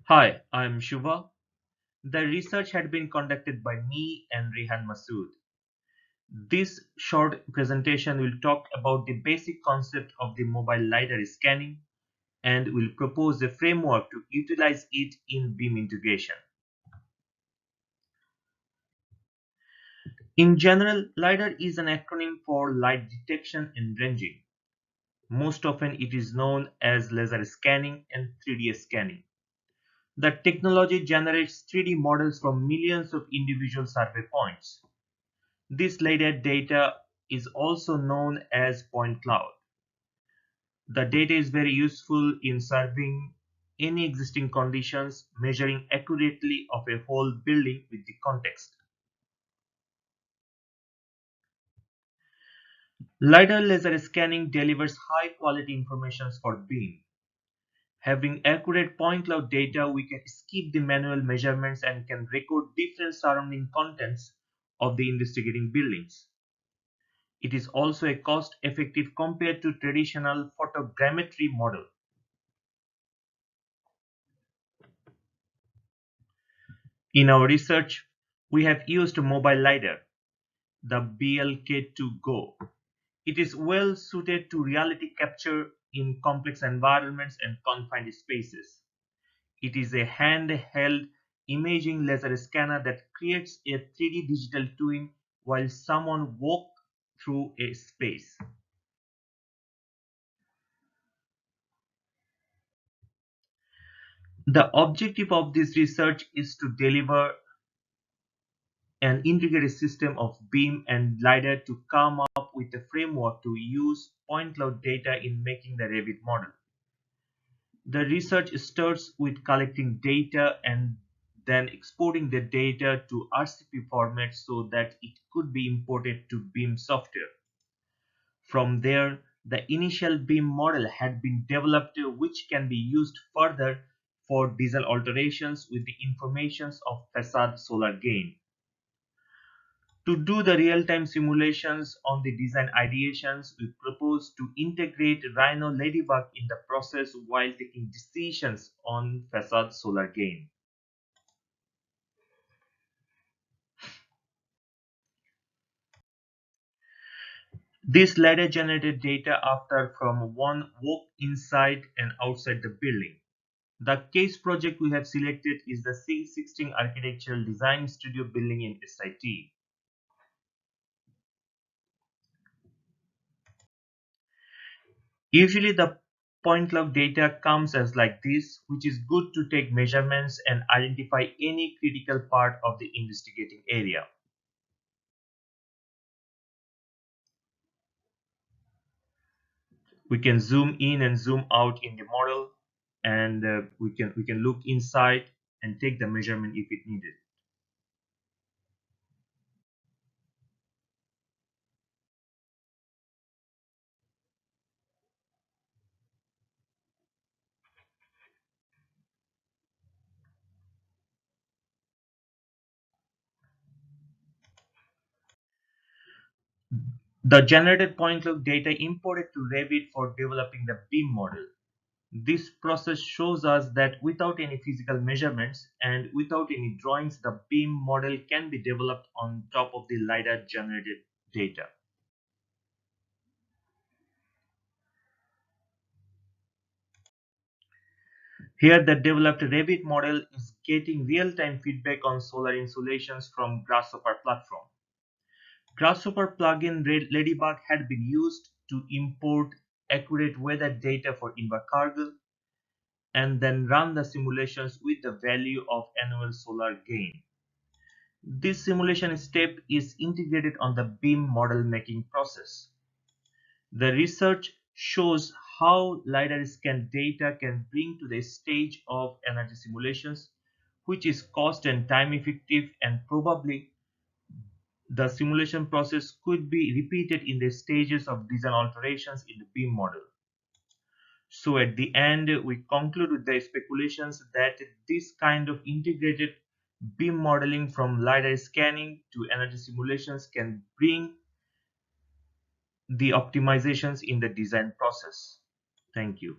Hi, I'm Shubha. The research had been conducted by me and Rehan Masood. This short presentation will talk about the basic concept of the mobile LiDAR scanning and will propose a framework to utilize it in beam integration. In general, LiDAR is an acronym for light detection and ranging. Most often it is known as laser scanning and 3D scanning. The technology generates 3D models from millions of individual survey points. This LiDAR data is also known as point cloud. The data is very useful in surveying any existing conditions, measuring accurately of a whole building with the context. LiDAR laser scanning delivers high quality information for beam. Having accurate point cloud data, we can skip the manual measurements and can record different surrounding contents of the investigating buildings. It is also a cost-effective compared to traditional photogrammetry model. In our research, we have used mobile LiDAR, the BLK2 Go. It is well suited to reality capture in complex environments and confined spaces. It is a handheld imaging laser scanner that creates a 3D digital twin while someone walks through a space. The objective of this research is to deliver an integrated system of beam and LiDAR to come up with a framework to use point cloud data in making the Revit model. The research starts with collecting data and then exporting the data to RCP format so that it could be imported to BIM software. From there, the initial BIM model had been developed which can be used further for design alterations with the informations of facade solar gain. To do the real-time simulations on the design ideations, we propose to integrate Rhino Ladybug in the process while taking decisions on facade solar gain. This ladder generated data after from one walk inside and outside the building. The case project we have selected is the C16 Architectural Design Studio building in SIT. Usually the point cloud data comes as like this, which is good to take measurements and identify any critical part of the investigating area. We can zoom in and zoom out in the model, and we can look inside and take the measurement if it needed. The generated point cloud data imported to Revit for developing the BIM model. This process shows us that without any physical measurements and without any drawings, the beam model can be developed on top of the LiDAR generated data. Here, the developed Revit model is getting real-time feedback on solar insulations from Grasshopper platform. Grasshopper plugin Ladybug had been used to import accurate weather data for Invercargill and then run the simulations with the value of annual solar gain. This simulation step is integrated on the BIM model making process. The research shows how LiDAR scan data can bring to the stage of energy simulations, which is cost and time effective, and probably the simulation process could be repeated in the stages of design alterations in the BIM model. So at the end, we conclude with the speculations that this kind of integrated BIM modeling from LiDAR scanning to energy simulations can bring the optimizations in the design process. Thank you.